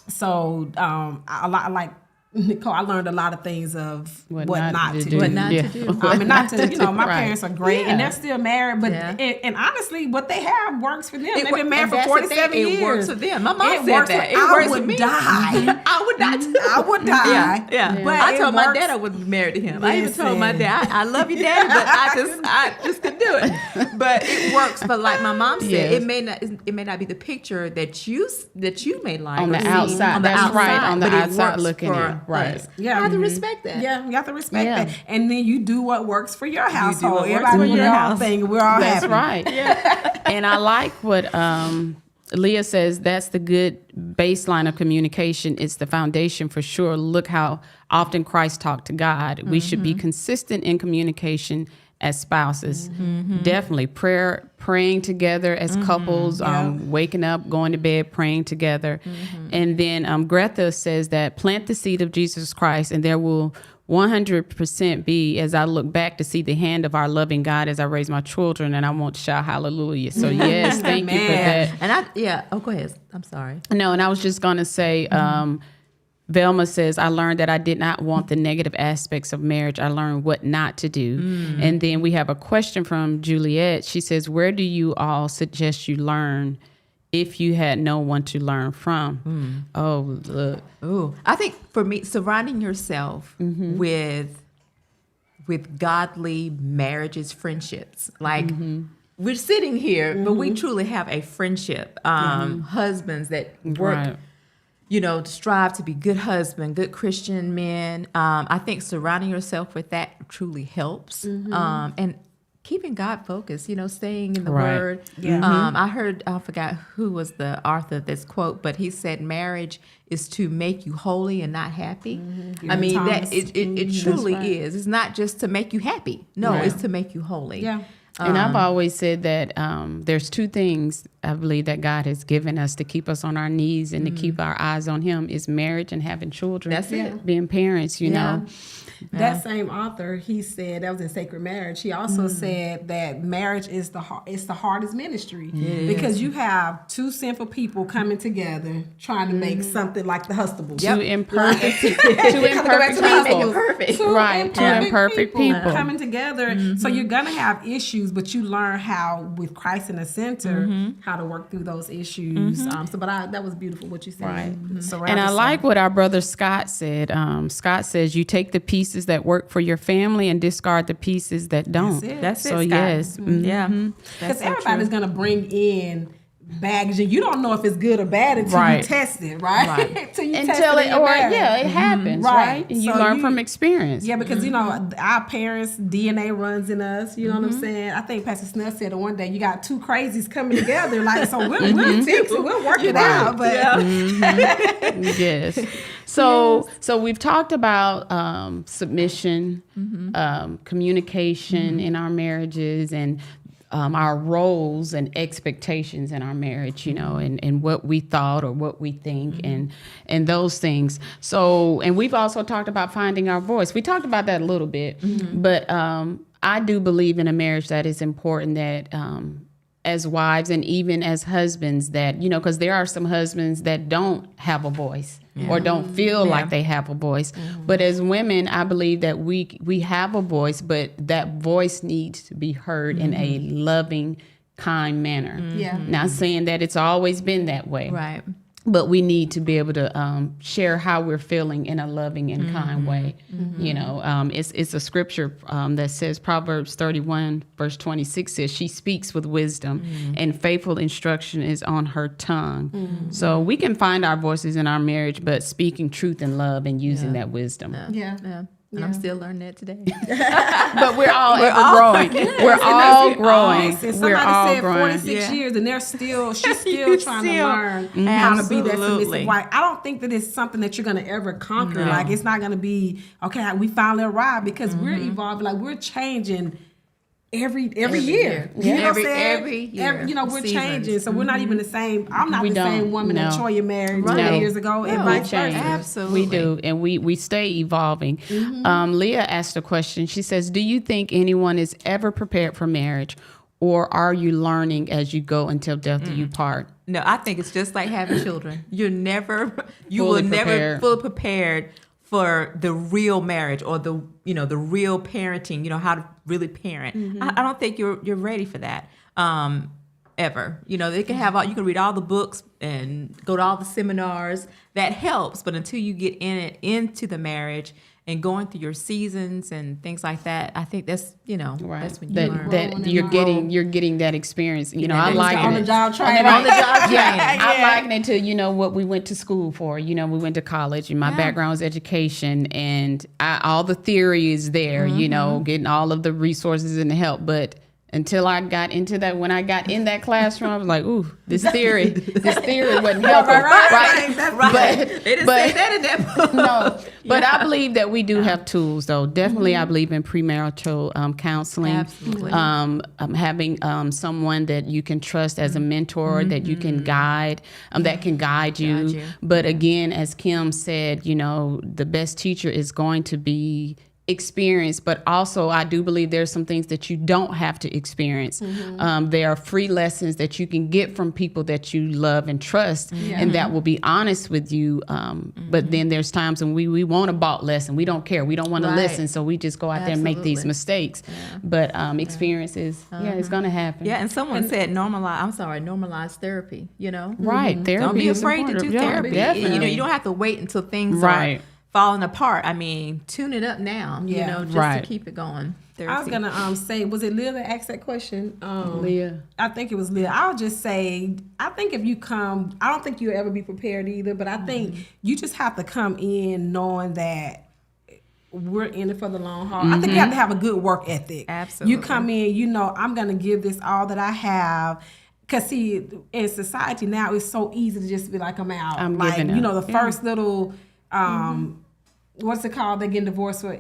So I like Nicole, I learned a lot of things of what not to do. What not to do. And not to, my parents are great and they're still married, but and honestly, what they have works for them. They've been married for 47 years. It works for them. My mom said works that. I would die. I would die too. I would die. Yeah. But I told my dad I would be married to him. I even told my dad, I love you, Daddy, but I just couldn't do it. But it works. But like my mom said, it may not be the picture that you may like on the outside. That's right. On the outside looking in. Right. Yeah. You have to respect that. Yeah, you have to respect that. And then you do what works for your household. Everybody do their own thing. We're all That's happy. right. Yeah. And I like what Leah says that's the good baseline of communication. It's the foundation for sure. Look how often Christ talked to God. We should be consistent in communication as spouses. Definitely praying together as couples, waking up, going to bed, praying together. And then Greta says that plant the seed of Jesus Christ, and there will 100% be, as I look back to see the hand of our loving God as I raise my children, and I want to shout hallelujah. So yes, thank you for that. And go ahead. I'm sorry. No, and I was just going to say, Velma says, I learned that I did not want the negative aspects of marriage. I learned what not to do. And then we have a question from Juliet. She says, where do you all suggest you learn if you had no one to learn from? Oh, look. Ooh, I think for me, surrounding yourself with godly marriages, friendships. Like we're sitting here, but we truly have a friendship. Husbands that work, to strive to be good husband, good Christian men. I think surrounding yourself with that truly helps. And keeping God focused, staying in the Word. I heard, I forgot who was the author of this quote, but he said, marriage is to make you holy and not happy. I mean, that it truly is. It's not just to make you happy. No, it's to make you holy. Yeah. And I've always said that there's two things I believe that God has given us to keep us on our knees and to keep our eyes on Him is marriage and having children. That's it. Being parents, you know. That same author, he said, that was in Sacred Marriage. He also said that marriage is the hardest ministry because you have two sinful people coming together trying to make something like the Hustables. Two imperfect people. Two imperfect people coming together. So you're gonna have issues, but you learn how, with Christ in the center, how to work through those issues. That was beautiful what you said. Right. And I like what our brother Scott said. Scott says you take the pieces that work for your family and discard the pieces that don't. That's it, so Scott. Yes. Yeah. Because everybody's going to bring in baggage, and you don't know if it's good or bad until you test it, right? Until it happens, right? And you learn from experience. Yeah, because our parents' DNA runs in us. You know what I'm saying? I think Pastor Snell said one day, you got two crazies coming together, like so we'll fix it, we'll work it out. But yes. So we've talked about submission, communication in our marriages, and our roles and expectations in our marriage, and what we thought or what we think and those things. So, and we've also talked about finding our voice. We talked about that a little bit, but I do believe in a marriage that it's important that as wives and even as husbands that, because there are some husbands that don't have a voice or don't feel like they have a voice. But as women, I believe that we have a voice, but that voice needs to be heard in a loving, kind manner. Not saying that it's always been that way. Right. But we need to be able to share how we're feeling in a loving and kind way. It's a scripture that says, Proverbs 31, verse 26 says, she speaks with wisdom and faithful instruction is on her tongue. So we can find our voices in our marriage, but speaking truth and love and using that wisdom. And I'm still learning that today. But we're all growing. We're all growing. Somebody said 46 years, and she's still trying to learn how to be that submissive wife. I don't think that it's something that you're going to ever conquer. No. Like, it's not going to be, okay, we finally arrived, because we're evolving. Like, we're changing every year. You know what I'm saying? Every year. We're changing. So we're not even the same. I'm not the same woman that Troy married 20 years ago, and vice versa. Absolutely. We do. And we stay evolving. Leah asked a question. She says, do you think anyone is ever prepared for marriage, or are you learning as you go until death do you part? No, I think it's just like having children. You will never fully prepared for the real marriage or the real parenting, how to really parent. I don't think you're ready for that ever. They can have you can read all the books and go to all the seminars. That helps, but until you get into the marriage and going through your seasons and things like that, I think that's that's when you learn. That you're getting that experience. I like on the job training. I liken it to what we went to school for. We went to college, and my background is education, and all the theory is there. Getting all of the resources and the help, but until I got into that. When I got in that classroom, I was like, ooh, this theory wasn't helping. Right. That's right. They didn't say that in that book. No, but I believe that we do have tools, though. Definitely, I believe in premarital counseling. Absolutely. Having someone that you can trust as a mentor, that you can guide, that can guide you. But again, as Kim said, the best teacher is going to be experience, but also I do believe there's some things that you don't have to experience. There are free lessons that you can get from people that you love and trust, and that will be honest with you. But then there's times when we want a bought lesson. We don't care. We don't want to listen, so we just go out there and make these mistakes. But experiences, it's going to happen. Yeah, and someone said normalize therapy. Right, therapy. Don't be is afraid to do important. therapy. Definitely. You don't have to wait until things are falling apart. I mean, tune it up now. Just to keep it going. Therapy. I was gonna say, was it Leah that asked that question? Leah, I think it was Leah. I'll just say, I think if you come, I don't think you'll ever be prepared either. But I think you just have to come in knowing that we're in it for the long haul. I think you have to have a good work ethic. Absolutely. You come in, I'm gonna give this all that I have. Cause see, in society now, it's so easy to just be like, I'm out. I'm like, giving up. The first little. What's it called? They getting divorced for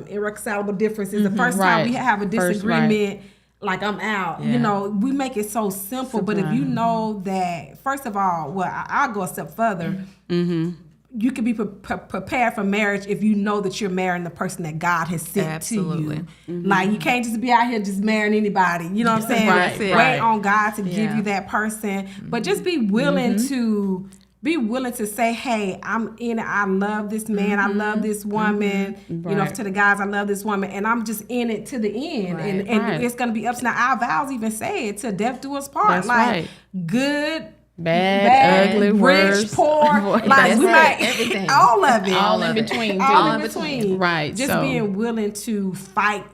irreconcilable differences. The first time we have a disagreement, like I'm out. We make it so simple. But if you know that, first of all, I'll go a step further. You can be prepared for marriage if you know that you're marrying the person that God has sent to you. Like you can't just be out here just marrying anybody. You know what I'm saying? Wait on God to give you that person. But just be willing to. Be willing to say, hey, I'm in it. I love this man. I love this woman. To the guys, I love this woman. And I'm just in it to the end. And it's going to be ups. Now, our vows even say it, till death do us part. That's good, bad, ugly, rich, worse, poor. Like we might, everything. all of it. all in between. All in between. Right. Just being willing to fight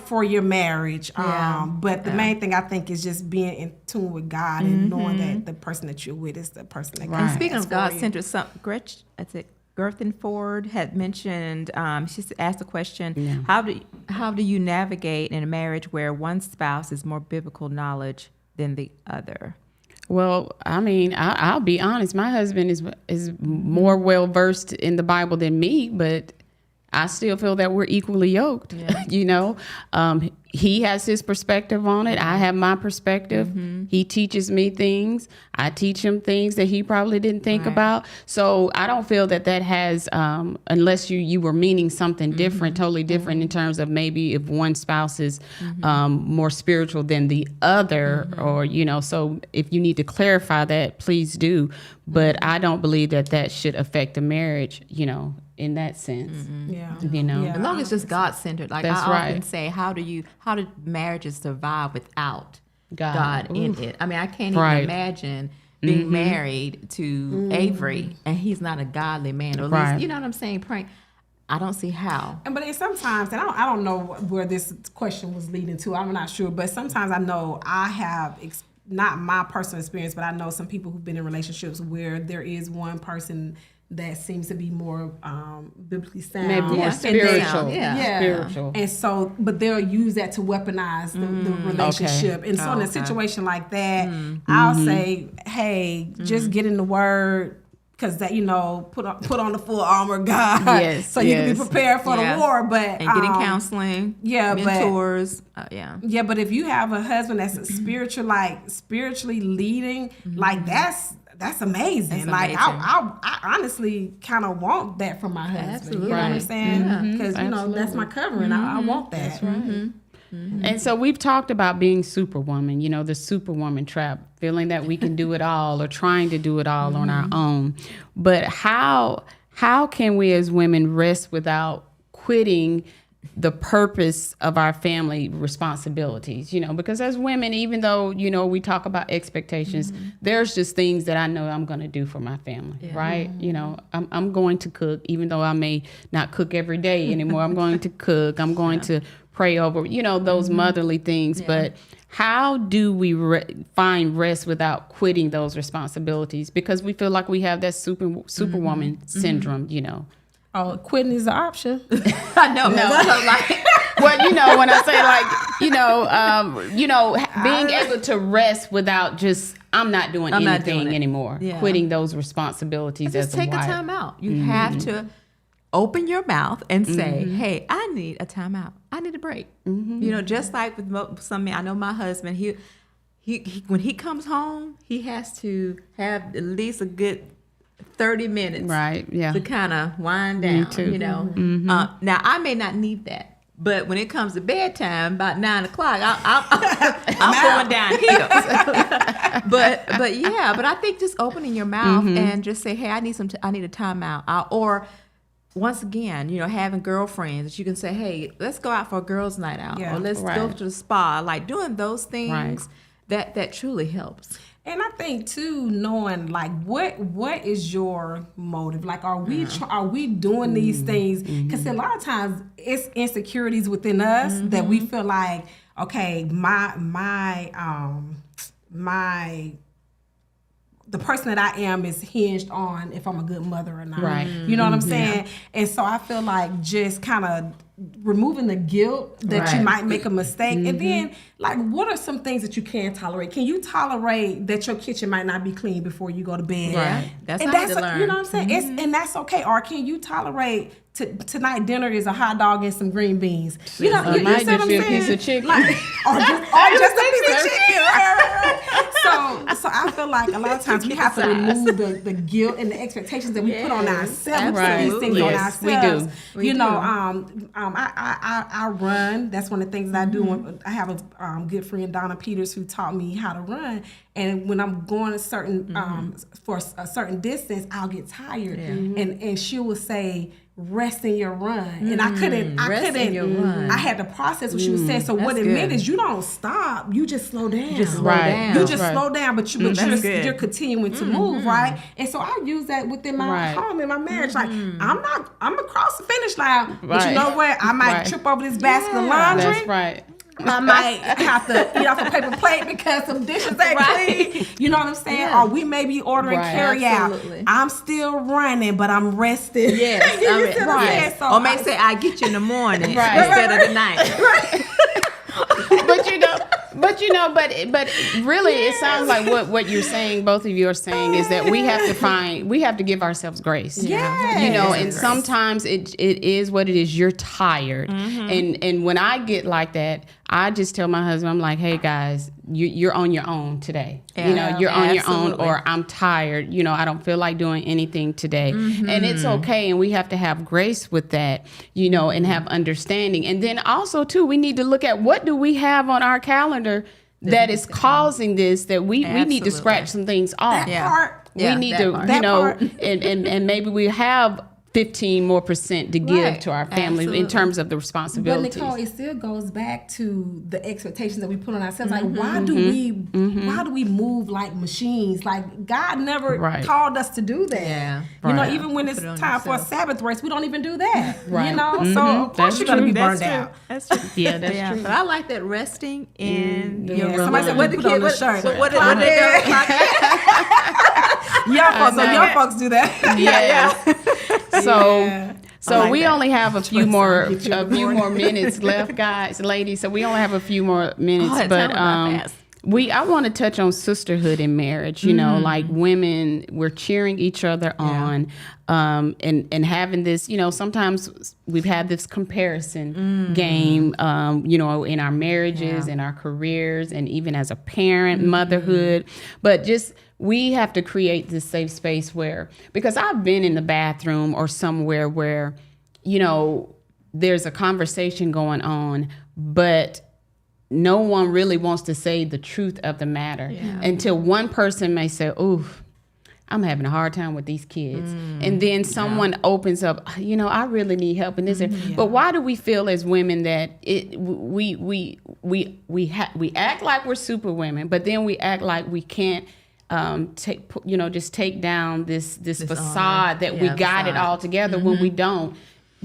for your marriage. But the main thing I think is just being in tune with God and knowing that the person that you're with is the person that God has. Speaking of for God-centered, Gerthen Ford had mentioned, she asked the question, how do you navigate in a marriage where one spouse is more biblical knowledge than the other? Well, I mean, I'll be honest. My husband is more well-versed in the Bible than me, but I still feel that we're equally yoked. He has his perspective on it. I have my perspective. He teaches me things. I teach him things that he probably didn't think about. So I don't feel that has, unless you were meaning something different, totally different in terms of maybe if one spouse is more spiritual than the other, or, so if you need to clarify that, please do. But I don't believe that should affect a marriage, in that sense. As long as it's just God-centered. Like That's I often say, how do marriages survive without God in it? I mean, I can't even imagine being married to Avery and he's not a godly man, or at least, you know what I'm saying? Praying. I don't see how. But sometimes, and I don't know where this question was leading to. I'm not sure, but sometimes I know I have not my personal experience, but I know some people who've been in relationships where there is one person that seems to be more biblically sound. Maybe more spiritual. Spiritual. And so, but they'll use that to weaponize the relationship. Okay. And so in a situation like that, I'll say, hey, just get in the word, because that, put on the full armor of God. So you can be prepared for the war. But and getting counseling, mentors. But if you have a husband that's spiritually leading, like that's amazing. Like I honestly kind of want that from my husband. Absolutely. You know what I'm saying? Because that's my covering. I want that. That's right. And so we've talked about being superwoman, the superwoman trap, feeling that we can do it all or trying to do it all on our own. But how can we as women rest without quitting the purpose of our family responsibilities? Because as women, even though, we talk about expectations, there's just things that I know I'm going to do for my family, right? I'm going to cook, even though I may not cook every day anymore. I'm going to cook. I'm going to pray over, those motherly things. But how do we find rest without quitting those responsibilities? Because we feel like we have that superwoman syndrome, Oh, quitting is an option. I know. No. Well, when I say being able to rest without just, I'm not doing anything anymore. Yeah. Quitting those responsibilities as Just a take a wife. time out. You have to open your mouth and say, hey, I need a time out. I need a break. Just like with some men, I know my husband, he when he comes home, he has to have at least a good 30 minutes to kind of wind down. Me too. Now, I may not need that. But when it comes to bedtime, about 9 o'clock, I'm going downhill. but I think just opening your mouth and just say, hey, I need a timeout. Or once again, having girlfriends that you can say, hey, let's go out for a girls' night out, or let's go to the spa. Like doing those things that truly helps. And I think too, knowing like what is your motive? Like, are we doing these things? Because a lot of times it's insecurities within us that we feel like, okay, the person that I am is hinged on if I'm a good mother or not. Right. You know what I'm saying? And so I feel like just kind of removing the guilt that you might make a mistake. And then, like, what are some things that you can tolerate? Can you tolerate that your kitchen might not be clean before you go to bed? Right. That's and how I need to learn. You know what I'm saying? And that's okay. Or can you tolerate tonight dinner is a hot dog and some green beans? You know, you might see what just I'm be a saying? piece of chicken. Like, or just a piece of chicken. Right. So I feel like a lot of times we have to remove the guilt and the expectations that we put on ourselves. We put these things on ourselves. We do. I run. That's one of the things that I do. I have a good friend, Donna Peters, who taught me how to run. And when I'm going a certain for a certain distance, I'll get tired, and she will say, "Rest in your run." And I couldn't. I had to process what she was saying. So what it meant is you don't stop. You just slow down. Just slow down. You just slow down, but you're continuing to move, right? And so I use that within my home, in my marriage. Like I'm across the finish line, but you know what? I might trip over this basket of laundry. That's right. I might have to eat off a paper plate because some dishes ain't clean. You know what I'm saying? Or we may be ordering carry out. I'm still running, but I'm resting. Yes, right. So or may say I get you in the morning instead of the night. Right. But really, it sounds like what you're saying, both of you are saying, is that we have to give ourselves grace. Yeah. And sometimes it is what it is. You're tired, and when I get like that, I just tell my husband, I'm like, hey guys, you're on your own today. You're on your own, or I'm tired. I don't feel like doing anything today, and it's okay. And we have to have grace with that, and have understanding. And then also too, we need to look at what do we have on our calendar that is causing this, that we need to scratch some things off. That part. We need to, and maybe we have 15% to give to our family in terms of the responsibilities. But Nicole, it still goes back to the expectations that we put on ourselves. Like, why do we move like machines? Like, God never called us to do that. Yeah. Even when it's time for a Sabbath rest, we don't even do that. Right. So of course you're gonna be burned out. That's true. Yeah, that's true. But I like that resting in your room. Somebody said, what the kid, what shirt? What they Young folks do that. Yeah. So we only have a few more minutes left, guys, ladies. So we only have a few more minutes, but I want to touch on sisterhood in marriage. Like women, we're cheering each other on, and having this. Sometimes we've had this comparison game. In our marriages, in our careers, and even as a parent, motherhood. But just we have to create this safe space because I've been in the bathroom or somewhere where, there's a conversation going on, but no one really wants to say the truth of the matter until one person may say, "Ooh, I'm having a hard time with these kids," and then someone opens up, I really need help in this. But why do we feel as women that we act like we're super women, but then we act like we can't just take down this facade that we got it all together when we don't.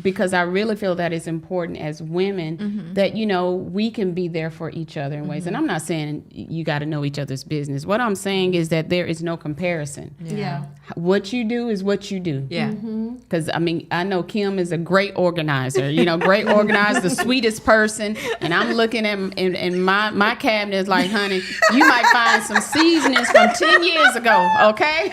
because I really feel that it's important as women that, you know, we can be there for each other in ways. And I'm not saying you got to know each other's business. What I'm saying is that there is no comparison. Yeah. What you do is what you do. Yeah. Because, I mean, I know Kim is a great organizer, you know, great organizer, the sweetest person. And I'm looking at in my cabinet is like, honey, you might find some seasonings from 10 years ago, okay?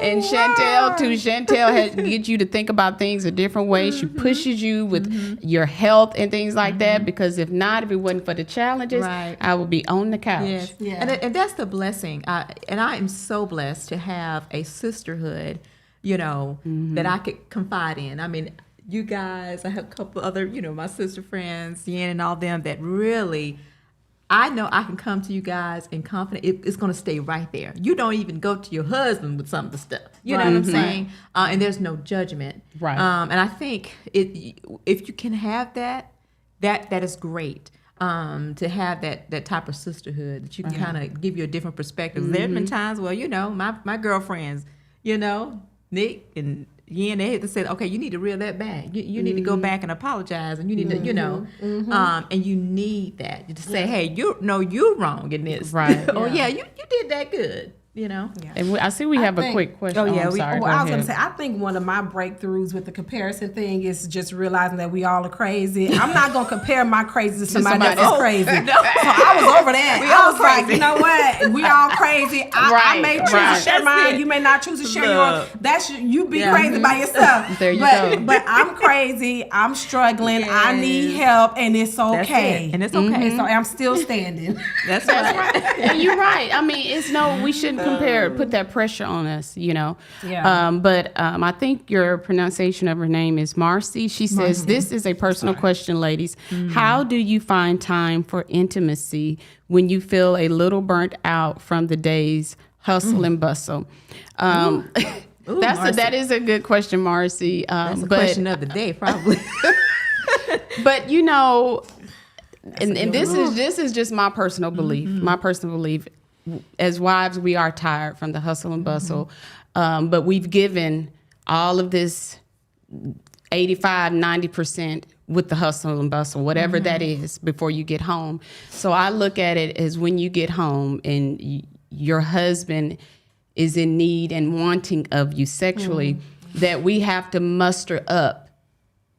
And Chantel, too. Chantel has get you to think about things a different way. She pushes you with your health and things like that. Because if not, if it wasn't for the challenges, I would be on the couch. Yes. Yeah. And that's the blessing. And I am so blessed to have a sisterhood, you know, that I could confide in. I mean, you guys, I have a couple other, you know, my sister friends, Yen and all them that really, I know I can come to you guys in confidence. It's going to stay right there. You don't even go to your husband with some of the stuff. You know what I'm saying? And there's no judgment. Right. And I think if you can have that is great. To have that type of sisterhood that you can kind of give you a different perspective. There have been times where, you know, my girlfriends, you know, Nick and Yen, they had to say, okay, you need to reel that back. You need to go back and apologize, and you need to, you know, and you need that to say, hey, you're wrong in this. Right. Oh yeah, you did that good. You know. Yeah. And I see we have a quick question. Oh, yeah, I'm sorry. Well, I was Go going to ahead. say, I think one of my breakthroughs with the comparison thing is just realizing that we all are crazy. I'm not going to compare my crazy to somebody somebody that's else. crazy. So I was over that. I was like, you know what? We all crazy. I Right, may choose right. to share That's mine. it. You may not choose to share Look. yours. That's you be Yeah. crazy by yourself. There you but, go. But I'm crazy. I'm struggling. I need help, and it's That's okay. it. And it's okay. So I'm still standing. That's right. And you're right. I mean, we shouldn't put that pressure on us, you know. Yeah. But I think your pronunciation of her name is Marcy. She says, this is a personal question, ladies. How do you find time for intimacy when you feel a little burnt out from the day's hustle and bustle? Ooh, Marcy. That is a good question, Marcy. That's a but, question of the day, probably. But you know, and this is just my personal belief. My personal belief. As wives, we are tired from the hustle and bustle, but we've given all of this 85, 90% with the hustle and bustle, whatever that is, before you get home. So I look at it as when you get home and your husband is in need and wanting of you sexually, that we have to muster up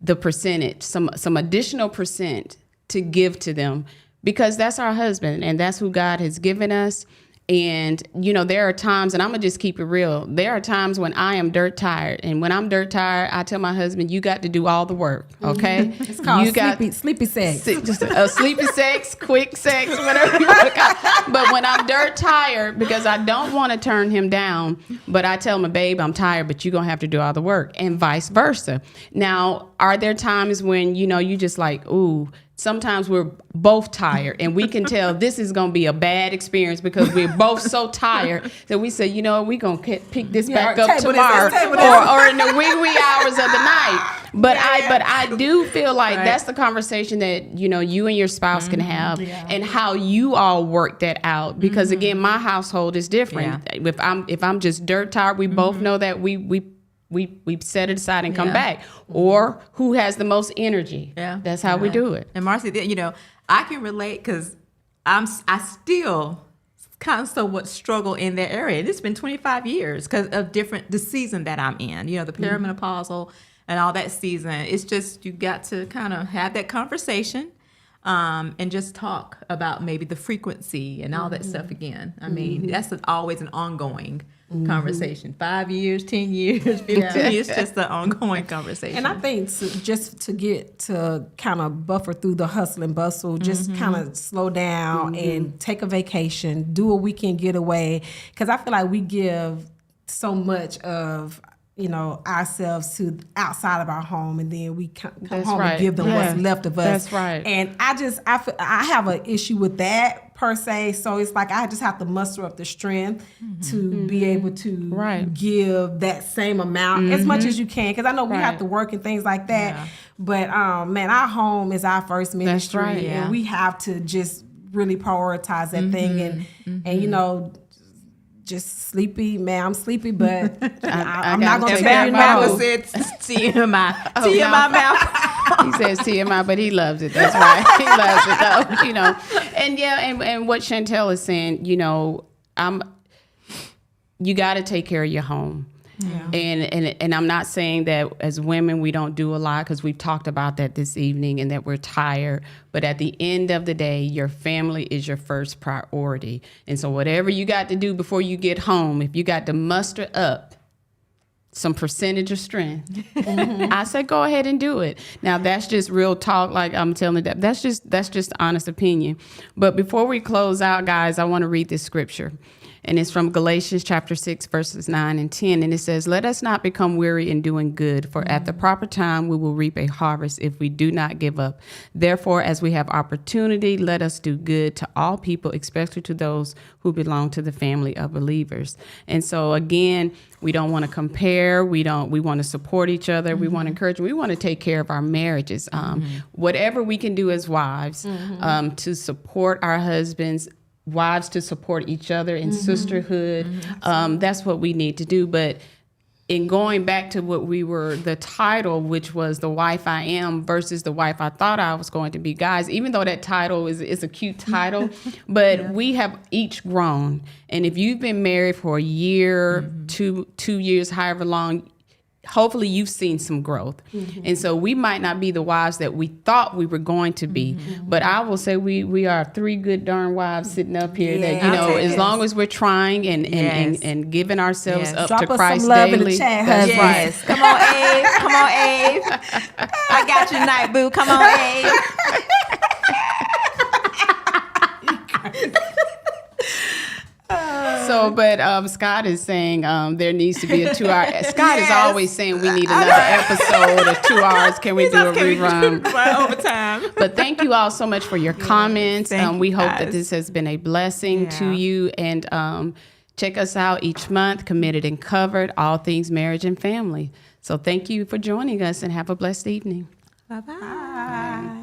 the percentage, some additional percent to give to them, because that's our husband and that's who God has given us. And, you know, there are times, and I'm going to just keep it real. There are times when I am dirt tired. And when I'm dirt tired, I tell my husband, you got to do all the work, okay? It's called you sleepy sex. just a sleepy sex, quick sex, whatever you want to call it. But when I'm dirt tired, because I don't want to turn him down, but I tell him, babe, I'm tired, but you're going to have to do all the work, and vice versa. Now, are there times when, you know, you just like, ooh, sometimes we're both tired and we can tell this is going to be a bad experience because we're both so tired that we say, you know, we're going to pick this back up tomorrow or in the wee hours of the night. But I do feel like that's the conversation that, you know, you and your spouse can have and how you all work that out. Because again, my household is different. Yeah. If I'm just dirt tired, we both know that we set it aside and come back. Or who has the most energy. Yeah. That's how we do it. And Marcy, you know, I can relate because I still kind of somewhat struggle in that area. And it's been 25 years because of the season that I'm in, you know, the perimenopausal and all that season. It's just, you got to kind of have that conversation and just talk about maybe the frequency and all that stuff again. I mean, that's always an ongoing conversation. 5 years, 10 years, 15 years, just an ongoing conversation. And I think just to get to kind of buffer through the hustle and bustle, just kind of slow down and take a vacation, do a weekend getaway. Because I feel like we give so much of, you know, ourselves to outside of our home, and then we come home and give them what's left of us. That's right. And I have an issue with that per se. So it's like I just have to muster up the strength to be able to give that same amount as much as you can, because I know we have to work and things like that. Yeah. But man, our home is our first ministry, and we have to just really prioritize that thing, and you know, just sleepy, man. I'm sleepy, but I'm gotta not gonna take tell care you of my no. boo. said TMI. Oh, TMI no. mouth. He says TMI, but he loves it. That's right. He loves it, though. You know, and and what Chantel is saying, you know, you got to take care of your home. Yeah. And I'm not saying that as women we don't do a lot, because we've talked about that this evening and that we're tired. But at the end of the day, your family is your first priority. And so whatever you got to do before you get home, if you got to muster up some percentage of strength, I say go ahead and do it. Now that's just real talk, like I'm telling you, that's just honest opinion. But before we close out, guys, I want to read this scripture. And it's from Galatians chapter 6, verses 9 and 10. And it says, "Let us not become weary in doing good, for at the proper time we will reap a harvest if we do not give up. Therefore, as we have opportunity, let us do good to all people, especially to those who belong to the family of believers." And so again, we don't want to compare. We want to support each other. We want to encourage. We want to take care of our marriages. Whatever we can do as wives to support our husbands, wives to support each other in sisterhood. That's what we need to do. But in going back to the title, which was The Wife I Am versus The Wife I Thought I Was Going to Be. Guys, even though that title is a cute title, but we have each grown. And if you've been married for a year, 2 years, however long, hopefully you've seen some growth. And so we might not be the wives that we thought we were going to be, but I will say we are 3 good darn wives sitting up here that, you know, as long as we're trying and giving ourselves up Drop to us Christ some love daily. in the chat, That's husbands. right. Yes. Come on, Abe. Come on, Abe. I got you tonight, boo. Come on, Abe. So, but Scott is saying there needs to be a 2-hour. Scott is always saying we need another episode of 2 hours. Can we do a rerun? Overtime. But thank you all so much for your comments. Thank We you, hope guys. that this has been a blessing to you. And check us out each month, Committed and Covered, all things marriage and family. So thank you for joining us and have a blessed evening. Bye-bye.